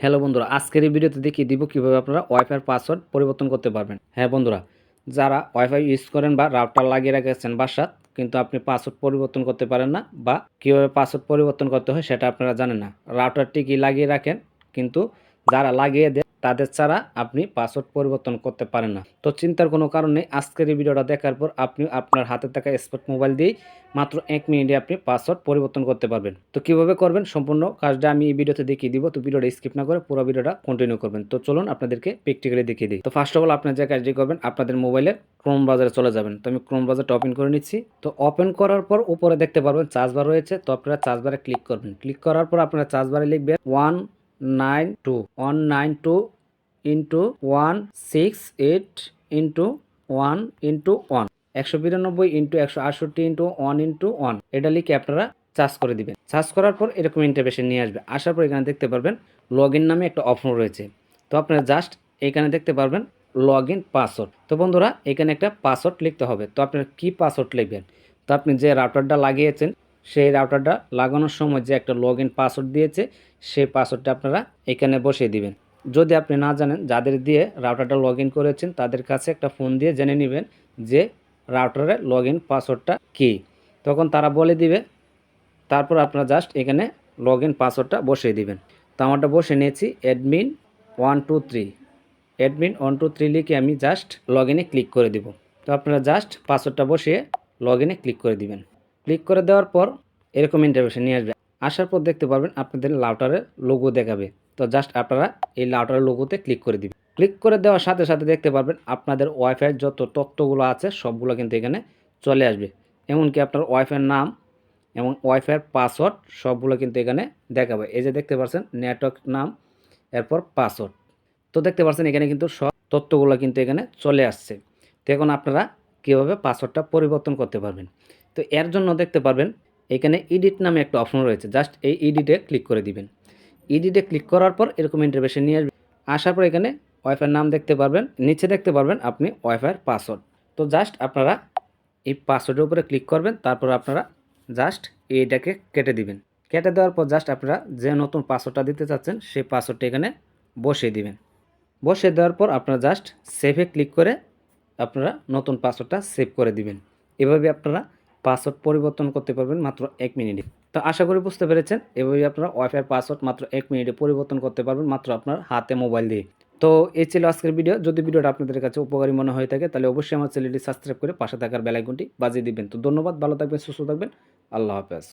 Hello বন্ধুরা, আজকের এই ভিডিওতে দেখিয়ে দিব কিভাবে আপনারা ওয়াইফাইয়ের পাসওয়ার্ড পরিবর্তন করতে পারবেন। হ্যাঁ বন্ধুরা, যারা ওয়াইফাই ইউজ করেন বা রাউটার লাগিয়ে রেখেছেন বাসাত, কিন্তু আপনি পাসওয়ার্ড পরিবর্তন করতে পারেন না বা কিভাবে পাসওয়ার্ড পরিবর্তন করতে হয় সেটা আপনারা জানেন না। রাউটারটি কি লাগিয়ে রাখেন, কিন্তু যারা লাগিয়ে দেন তাদের ছাড়া আপনি পাসওয়ার্ড পরিবর্তন করতে পারেন না। তো চিন্তার কোনো কারণ নেই, আজকের এই ভিডিওটা দেখার পর আপনি আপনার হাতে থাকা স্মার্ট মোবাইল দিয়েই মাত্র 1 মিনিটে আপনি পাসওয়ার্ড পরিবর্তন করতে পারবেন। তো কিভাবে করবেন সম্পূর্ণ কাজটা আমি এই ভিডিওতে দেখিয়ে দিব। তো ভিডিওটা স্কিপ না করে পুরো ভিডিওটা কন্টিনিউ করবেন। তো চলুন আপনাদেরকে প্র্যাকটিক্যালি দেখিয়ে দিই। তো ফার্স্ট অফ অল আপনার যে কাজটি করবেন, আপনাদের মোবাইলের ক্রোম ব্রাউজারে চলে যাবেন। তো আমি ক্রোম ব্রাউজারটা ওপেন করে নিচ্ছি। তো ওপেন করার পর উপরে দেখতে পারবেন চার্জ বার রয়েছে। তো আপনারা চার্জ বারে ক্লিক করবেন। ক্লিক করার পর আপনারা চার্জ বারে লিখবেন 192 into 168 into 1 into 1 192 into 168 into 1 into 1 এটা লিখে আপনারা চার্জ করে দিবেন। চার্জ করার পর এরকম ইন্টারফেসে নিয়ে আসবে। আসার পর এখানে দেখতে পারবেন লগ ইন নামে একটা অপশন রয়েছে। তো আপনারা জাস্ট এখানে দেখতে পারবেন লগ ইন পাসওয়ার্ড। তো বন্ধুরা, এখানে একটা পাসওয়ার্ড লিখতে হবে। তো আপনারা কি পাসওয়ার্ড লিখবেন? তো আপনি যে রাউটারটা লাগিয়েছেন সেই রাউটারটা লাগানোর সময় যে একটা লগ ইন পাসওয়ার্ড দিয়েছে সেই পাসওয়ার্ডটা আপনারা এখানে বসিয়ে দিবেন। যদি আপনি না জানেন, যাদের দিয়ে রাউটারটা লগ ইন করেছেন তাদের কাছে একটা ফোন দিয়ে জেনে নেবেন যে রাউটারের লগ ইন পাসওয়ার্ডটা কী। তখন তারা বলে দিবে। তারপর আপনারা জাস্ট এখানে লগ ইন পাসওয়ার্ডটা বসিয়ে দিবেন। তো আমারটা বসে নিয়েছি admin123 admin123 লিখে আমি জাস্ট লগ ইনে ক্লিক করে দিব। তো আপনারা জাস্ট পাসওয়ার্ডটা বসিয়ে লগ ইনে ক্লিক করে দিবেন। ক্লিক করে দেওয়ার পর এরকম ইন্টারফেসে নিয়ে আসবে। আসার পর দেখতে পারবেন আপনাদের রাউটারের লোগো দেখাবে। তো জাস্ট আপনারা এই রাউটারের লোগোতে ক্লিক করে দিবেন। ক্লিক করে দেওয়ার সাথে সাথে দেখতে পারবেন আপনাদের ওয়াইফাইয়ের যত তথ্যগুলো আছে সবগুলো কিন্তু এখানে চলে আসবে। এমনকি আপনার ওয়াইফাইয়ের নাম এবং ওয়াইফাইয়ের পাসওয়ার্ড সবগুলো কিন্তু এখানে দেখাবে। এই যে দেখতে পাচ্ছেন নেটওয়ার্ক নাম, এরপর পাসওয়ার্ড। তো দেখতে পাচ্ছেন এখানে কিন্তু সব তথ্যগুলো কিন্তু এখানে চলে আসছে। তো এখন আপনারা কীভাবে পাসওয়ার্ডটা পরিবর্তন করতে পারবেন? তো এর জন্য দেখতে পারবেন এখানে এডিট নামে একটা অপশন রয়েছে। জাস্ট এই এডিটে ক্লিক করে দিবেন। এডিটে ক্লিক করার পর এরকম ইন্টারফেসে নিয়ে আসবে। আসার পর এখানে ওয়াইফাইয়ের নাম দেখতে পারবেন, নিচে দেখতে পারবেন আপনি ওয়াইফাইয়ের পাসওয়ার্ড। তো জাস্ট আপনারা এই পাসওয়ার্ডের উপরে ক্লিক করবেন। তারপর আপনারা জাস্ট এইটাকে কেটে দিবেন। কেটে দেওয়ার পর জাস্ট আপনারা যে নতুন পাসওয়ার্ডটা দিতে চাচ্ছেন সেই পাসওয়ার্ডটা এখানে বসিয়ে দিবেন। বসিয়ে দেওয়ার পর আপনারা জাস্ট সেভে ক্লিক করে আপনারা নতুন পাসওয়ার্ডটা সেভ করে দিবেন। এভাবে আপনারা পাসওয়ার্ড পরিবর্তন করতে পারবেন মাত্র 1 মিনিটে। তো আশা করি বুঝতে পেরেছেন, এভাবে আপনারা ওয়াইফাইয়ের পাসওয়ার্ড মাত্র 1 মিনিটে পরিবর্তন করতে পারবেন মাত্র আপনার হাতে মোবাইল দিয়ে। তো এই ছিল আজকের ভিডিও। যদি ভিডিওটা আপনাদের কাছে উপকারী মনে হয়ে থাকে তাহলে অবশ্যই আমার চ্যানেলটি সাবস্ক্রাইব করে পাশে থাকার বেল আইকনটি বাজিয়ে দিবেন। তো ধন্যবাদ, ভালো থাকবেন, সুস্থ থাকবেন, আল্লাহ হাফেজ।